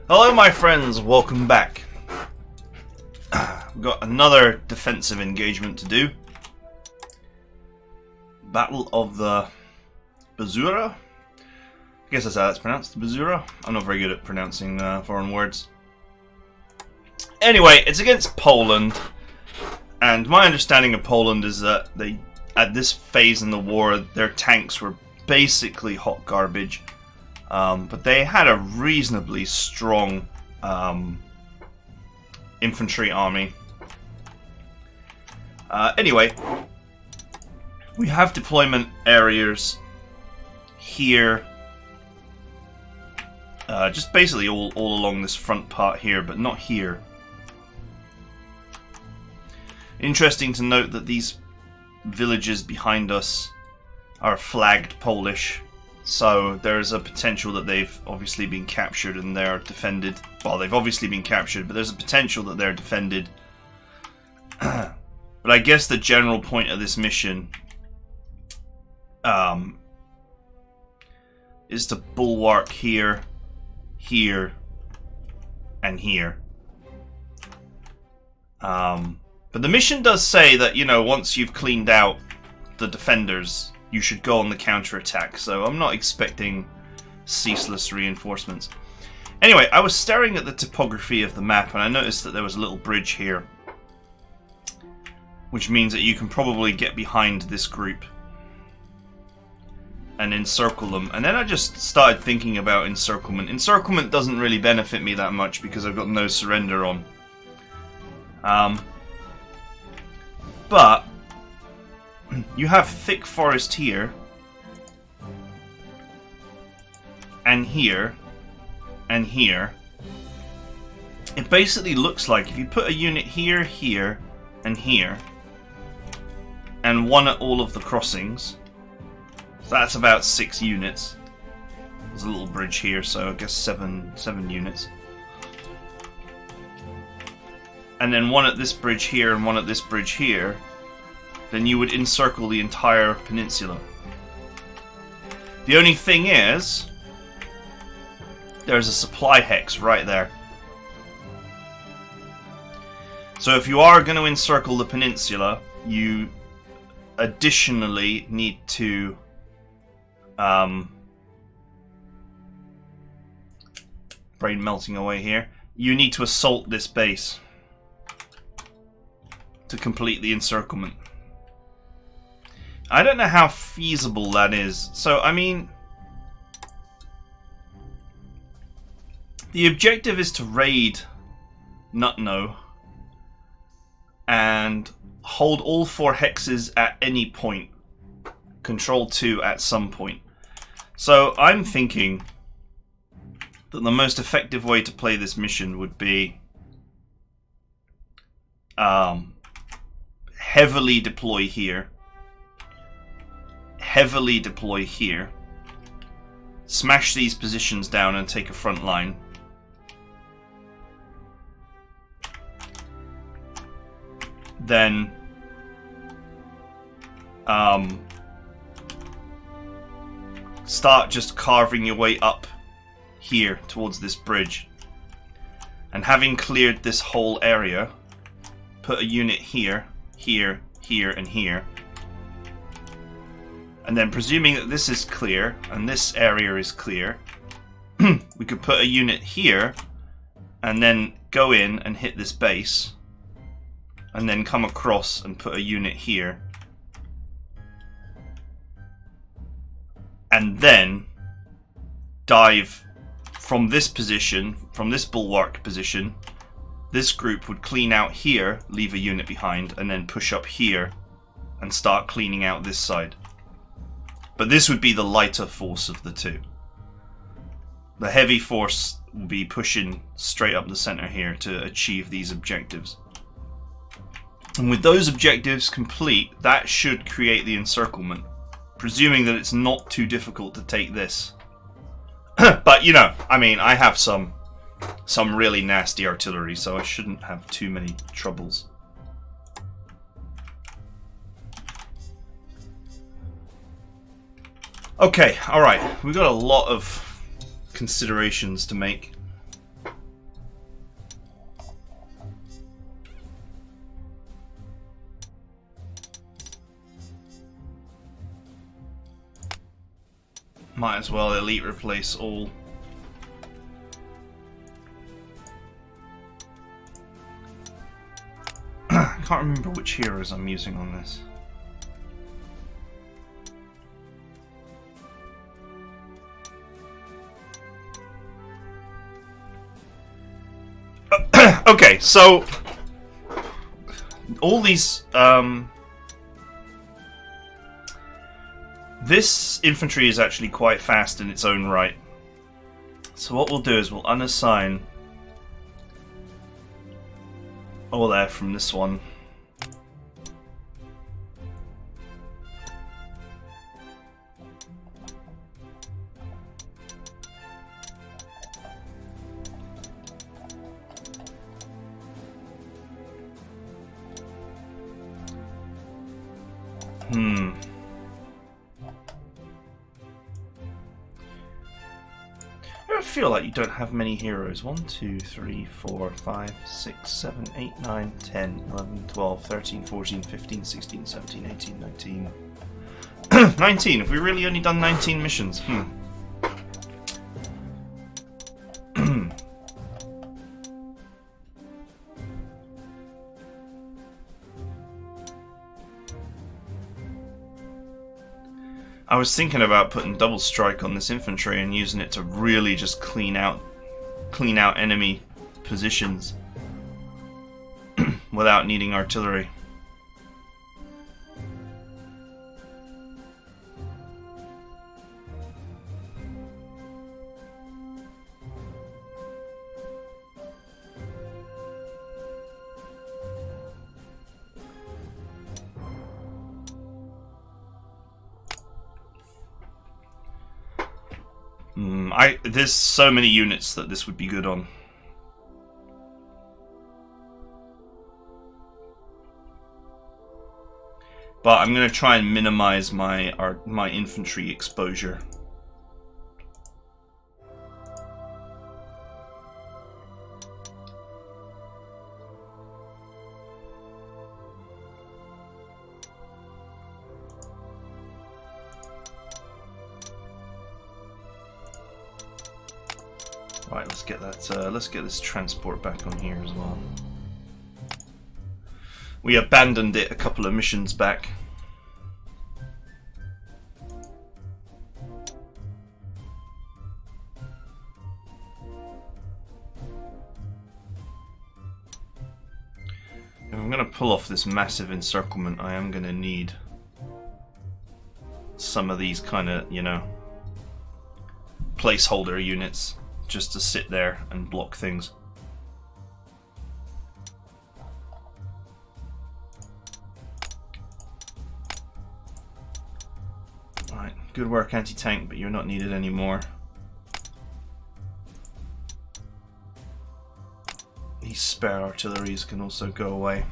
Hello my friends, welcome back. We've got another defensive engagement to do. Battle of the Bzura? I guess that's how it's pronounced, Bzura. I'm not very good at pronouncing foreign words. Anyway, it's against Poland. And my understanding of Poland is that they, at this phase in the war, their tanks were basically hot garbage. But they had a reasonably strong infantry army. Anyway, we have deployment areas here, just basically all along this front part here, but not here. Interesting to note that these villages behind us are flagged Polish. So there's a potential that they've obviously been captured and they're defended. Well, they've obviously been captured, but there's a potential that they're defended. But I guess the general point of this mission is to bulwark here, here, and here. But the mission does say that, you know, once you've cleaned out the defenders, you should go on the counter-attack, so I'm not expecting ceaseless reinforcements. Anyway, I was staring at the topography of the map and I noticed that there was a little bridge here, which means that you can probably get behind this group and encircle them. And then I just started thinking about encirclement. Encirclement doesn't really benefit me that much because I've got no surrender on. But you have thick forest here, and here, and here. It basically looks like if you put a unit here, here, and here, and one at all of the crossings, so that's about 6 units. There's a little bridge here, so I guess 7 units. And then one at this bridge here and one at this bridge here, then you would encircle the entire peninsula. The only thing is, there's a supply hex right there. So if you are going to encircle the peninsula, you additionally need to brain melting away here. You need to assault this base to complete the encirclement. I don't know how feasible that is. So, I mean, the objective is to raid Nutno and hold all 4 hexes at any point. Control 2 at some point. So, I'm thinking that the most effective way to play this mission would be heavily deploy here. Heavily deploy here, smash these positions down and take a front line, then start just carving your way up here towards this bridge, and having cleared this whole area, put a unit here, here, here, and here. And then presuming that this is clear, and this area is clear, we could put a unit here, and then go in and hit this base, and then come across and put a unit here. And then dive from this position, from this bulwark position. This group would clean out here, leave a unit behind, and then push up here and start cleaning out this side. But this would be the lighter force of the two. The heavy force will be pushing straight up the center here to achieve these objectives. And with those objectives complete, that should create the encirclement, presuming that it's not too difficult to take this. But, you know, I mean, I have some really nasty artillery, so I shouldn't have too many troubles. Okay, alright. We've got a lot of considerations to make. Might as well elite replace all. I can't remember which heroes I'm using on this. Okay, so all these this infantry is actually quite fast in its own right. So what we'll do is we'll unassign all there from this one. I feel like you don't have many heroes. 1, 2, 3, 4, 5, 6, 7, 8, 9, 10, 11, 12, 13, 14, 15, 16, 17, 18, 19. 19. Have we really only done 19 missions? I was thinking about putting double strike on this infantry and using it to really just clean out enemy positions without needing artillery. There's so many units that this would be good on. But I'm going to try and minimize my infantry exposure. Right, let's get that. Let's get this transport back on here as well. We abandoned it a couple of missions back. If I'm going to pull off this massive encirclement, I am going to need some of these kind of, you know, placeholder units just to sit there and block things. Right, good work anti-tank, but you're not needed anymore. These spare artilleries can also go away.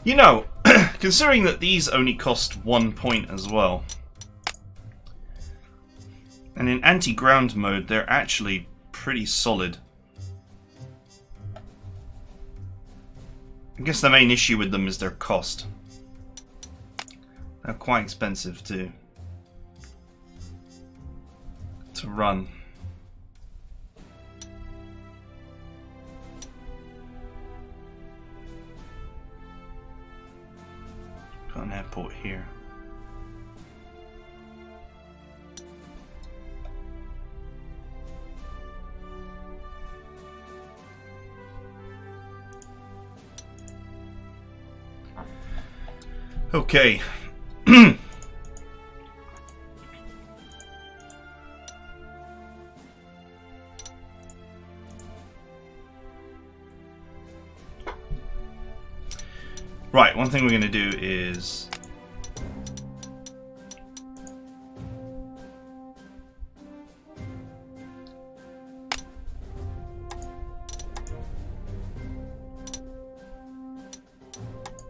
You know, considering that these only cost 1 point as well, and in anti-ground mode they're actually pretty solid. I guess the main issue with them is their cost. They're quite expensive to run. Got an airport here. Okay. Right, one thing we're going to do is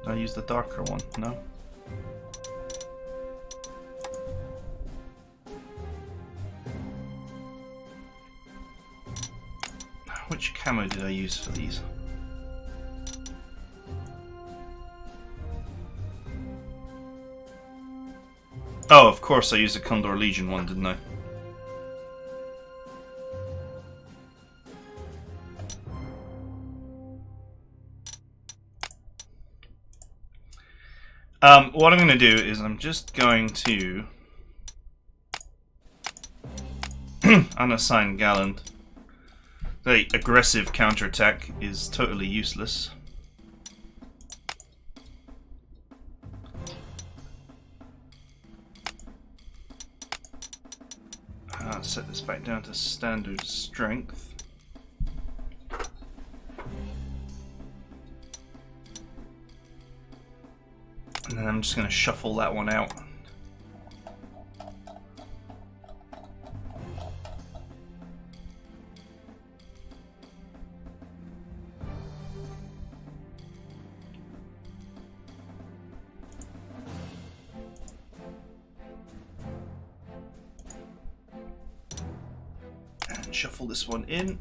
I'll use the darker one, no? Which camo did I use for these? Oh, of course I used a Condor Legion one, didn't I? What I'm going to do is I'm just going to unassign Galland. The aggressive counterattack is totally useless. Set this back down to standard strength. And then I'm just going to shuffle that one out. And shuffle this one in.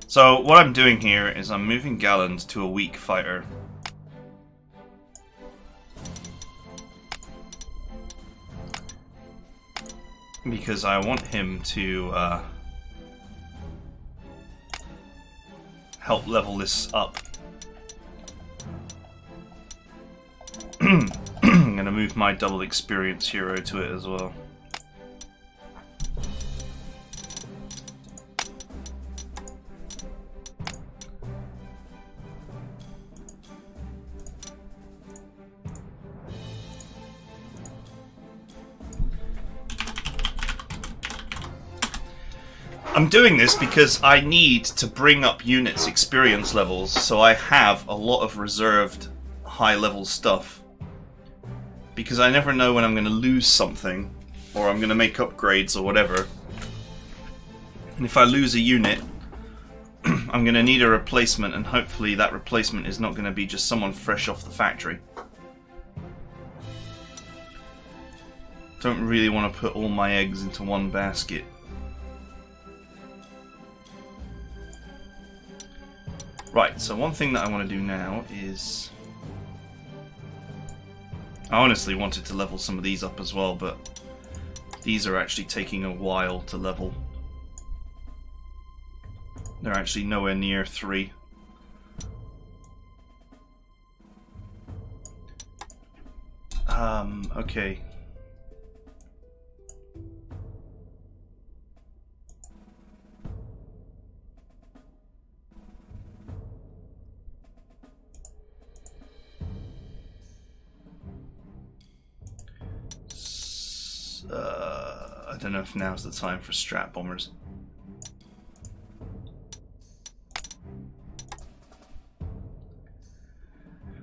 So what I'm doing here is I'm moving Galland to a weak fighter. Because I want him to help level this up. I'm going to move my double experience hero to it as well. I'm doing this because I need to bring up units' experience levels, so I have a lot of reserved high-level stuff. Because I never know when I'm going to lose something, or I'm going to make upgrades or whatever. And if I lose a unit, I'm going to need a replacement, and hopefully that replacement is not going to be just someone fresh off the factory. Don't really want to put all my eggs into one basket. Right, so one thing that I want to do now is... I honestly wanted to level some of these up as well, but these are actually taking a while to level. They're actually nowhere near 3. Okay. I don't know if now's the time for strat bombers.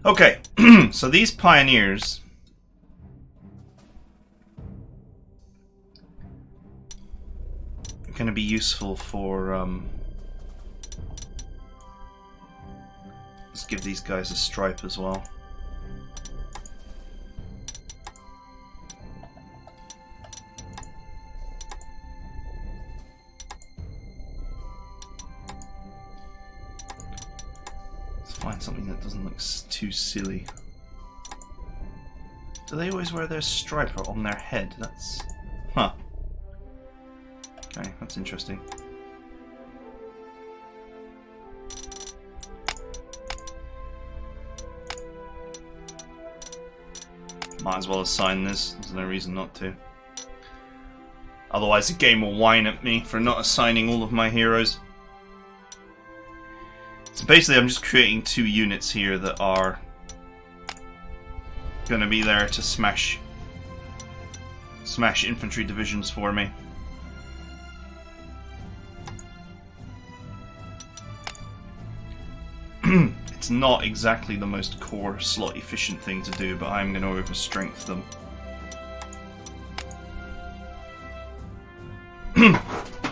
Okay, so these pioneers are going to be useful for let's give these guys a stripe as well. Find something that doesn't look too silly. Do they always wear their striper on their head? That's... Huh. Okay, that's interesting. Might as well assign this. There's no reason not to. Otherwise the game will whine at me for not assigning all of my heroes. So basically I'm just creating 2 units here that are going to be there to smash infantry divisions for me. It's not exactly the most core slot efficient thing to do, but I'm going to overstrength them.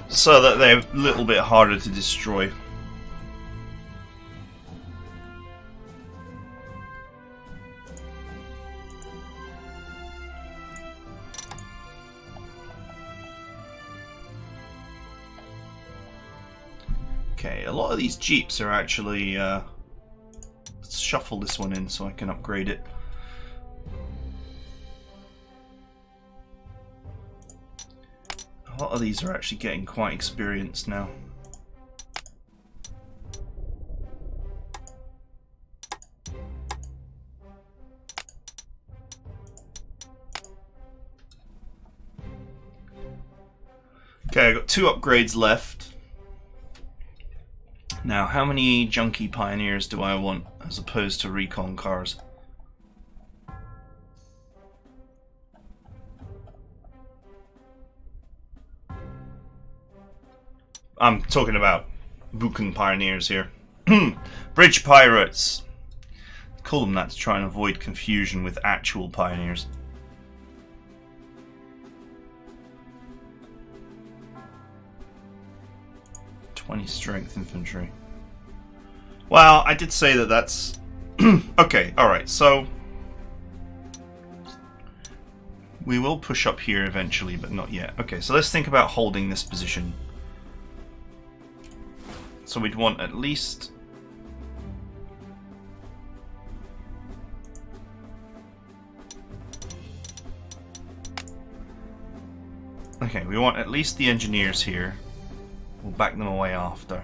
So that they're a little bit harder to destroy. Okay, a lot of these jeeps are actually... let's shuffle this one in so I can upgrade it. A lot of these are actually getting quite experienced now. Okay, I got 2 upgrades left. Now, how many junkie pioneers do I want as opposed to recon cars? I'm talking about Buchan pioneers here. Bridge pirates. Call them that to try and avoid confusion with actual pioneers. 20 strength infantry. Well, I did say that that's... okay, alright, so... we will push up here eventually, but not yet. Okay, so let's think about holding this position. So we'd want at least... okay, we want at least the engineers here. We'll back them away after.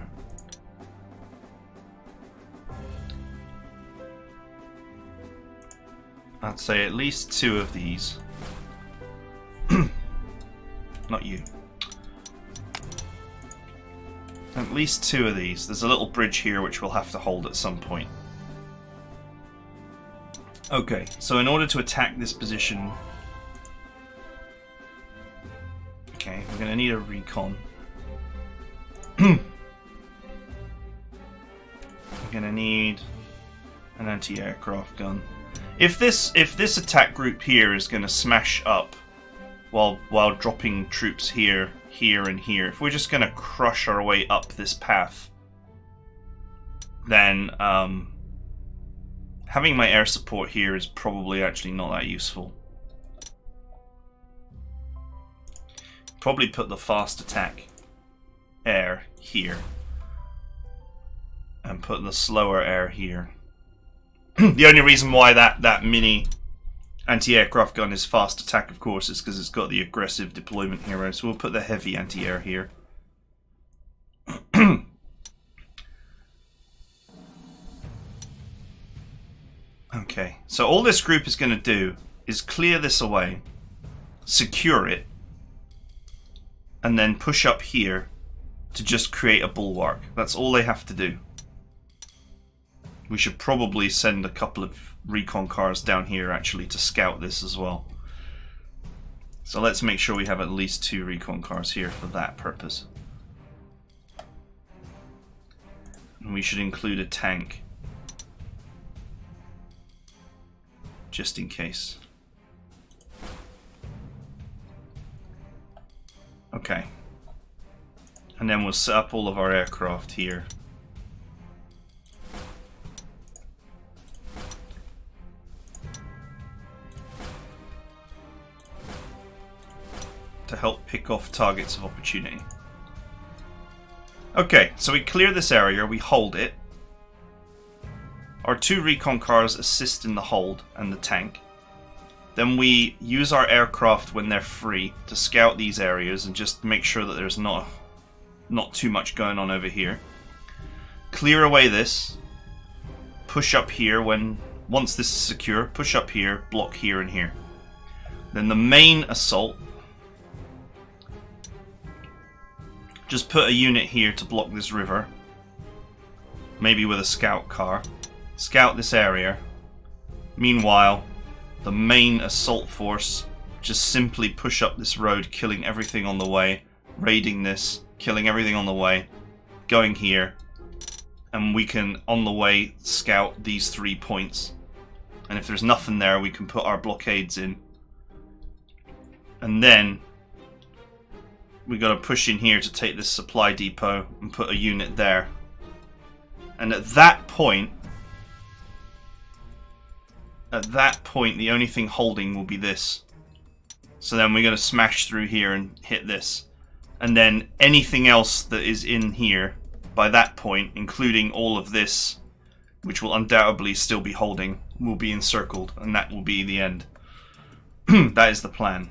I'd say at least 2 of these. Not you. At least 2 of these. There's a little bridge here which we'll have to hold at some point. Okay, so in order to attack this position... okay, we're going to need a recon. We're going to need an anti-aircraft gun. If this attack group here is going to smash up while dropping troops here, here, and here, if we're just going to crush our way up this path, then having my air support here is probably actually not that useful. Probably put the fast attack air here and put the slower air here. The only reason why that mini anti-aircraft gun is fast attack, of course, is because it's got the aggressive deployment hero. So we'll put the heavy anti-air here. Okay, so all this group is going to do is clear this away, secure it, and then push up here to just create a bulwark. That's all they have to do. We should probably send a couple of recon cars down here actually to scout this as well. So let's make sure we have at least 2 recon cars here for that purpose. And we should include a tank, just in case. Okay. And then we'll set up all of our aircraft here. To help pick off targets of opportunity. Okay, so we clear this area, we hold it. Our 2 recon cars assist in the hold and the tank. Then we use our aircraft when they're free to scout these areas and just make sure that there's not too much going on over here. Clear away this. Push up here once this is secure. Push up here, block here and here. Then the main assault. Just put a unit here to block this river. Maybe with a scout car. Scout this area. Meanwhile, the main assault force just simply push up this road, killing everything on the way, raiding this, killing everything on the way, going here, and we can, on the way, scout these 3 points. And if there's nothing there, we can put our blockades in. And then we got to push in here to take this supply depot and put a unit there. And at that point, the only thing holding will be this. So then we're going to smash through here and hit this. And then anything else that is in here by that point, including all of this, which will undoubtedly still be holding, will be encircled, and that will be the end. That is the plan.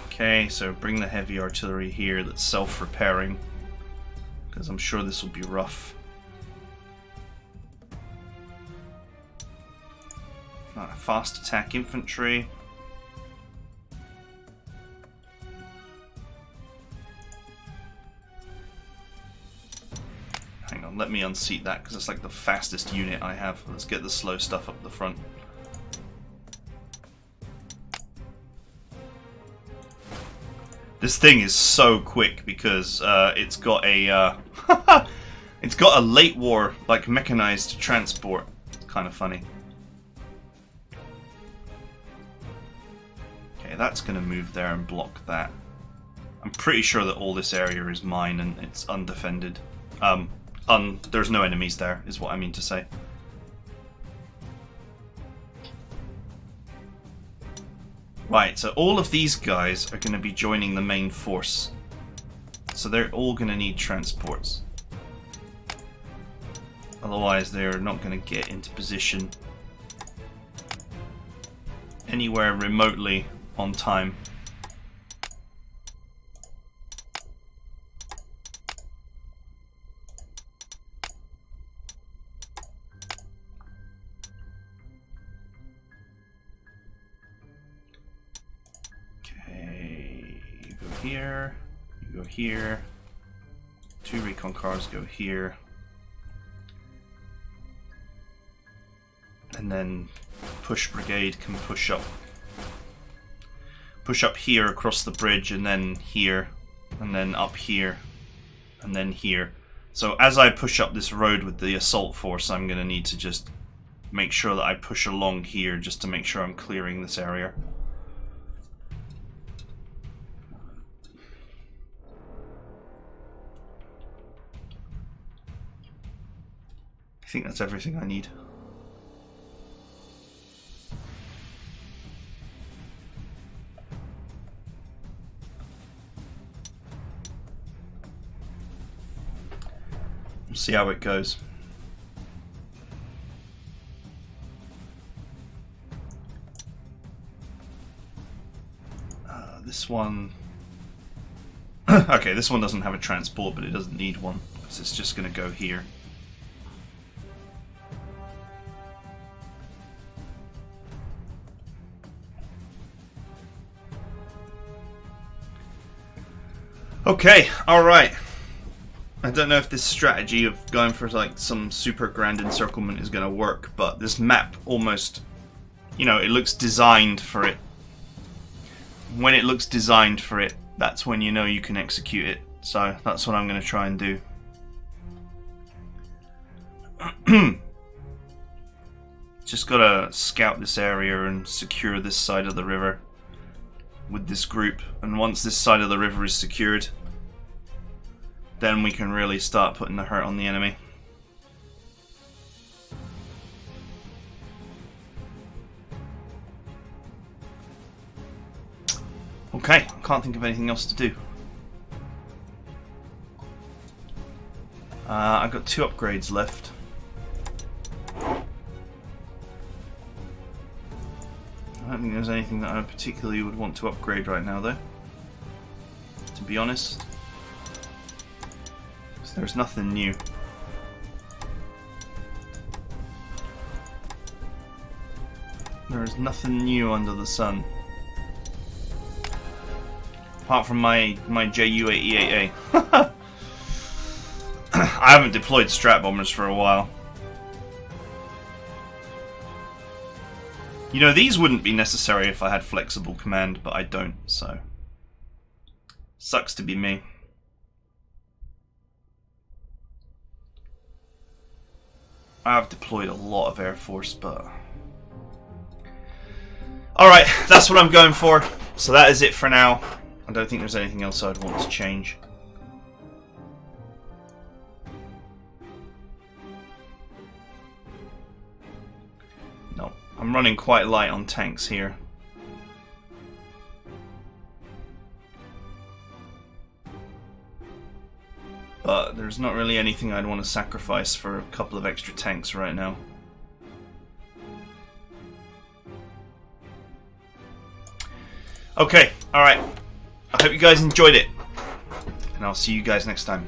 Okay, so bring the heavy artillery here that's self-repairing, because I'm sure this will be rough. Fast attack infantry. Hang on, let me unseat that because it's like the fastest unit I have. Let's get the slow stuff up the front. This thing is so quick because it's got a it's got a late war like mechanized transport. It's kind of funny. Okay, that's going to move there and block that. I'm pretty sure that all this area is mine and it's undefended. There's no enemies there, is what I mean to say. Right, so all of these guys are going to be joining the main force. So they're all going to need transports. Otherwise they're not going to get into position anywhere remotely on time. Okay, you go here, you go here, 2 recon cars go here, and then push brigade can push up here across the bridge, and then here, and then up here, and then here. So as I push up this road with the assault force, I'm going to need to just make sure that I push along here just to make sure I'm clearing this area. I think that's everything I need. We'll see how it goes. This one... okay, this one doesn't have a transport, but it doesn't need one, because it's just going to go here. Okay, alright. I don't know if this strategy of going for like some super grand encirclement is going to work, but this map almost, you know, it looks designed for it. When it looks designed for it, that's when you know you can execute it. So that's what I'm going to try and do. Just got to scout this area and secure this side of the river with this group. And once this side of the river is secured, then we can really start putting the hurt on the enemy. Okay, can't think of anything else to do. I've got 2 upgrades left. I don't think there's anything that I particularly would want to upgrade right now, though, to be honest. There's nothing new. There's nothing new under the sun. Apart from my JU-88A. I haven't deployed strat bombers for a while. You know, these wouldn't be necessary if I had flexible command, but I don't, so... Sucks to be me. I've deployed a lot of Air Force, but... Alright, that's what I'm going for. So that is it for now. I don't think there's anything else I'd want to change. No, I'm running quite light on tanks here. But there's not really anything I'd want to sacrifice for a couple of extra tanks right now. Okay, alright. I hope you guys enjoyed it. And I'll see you guys next time.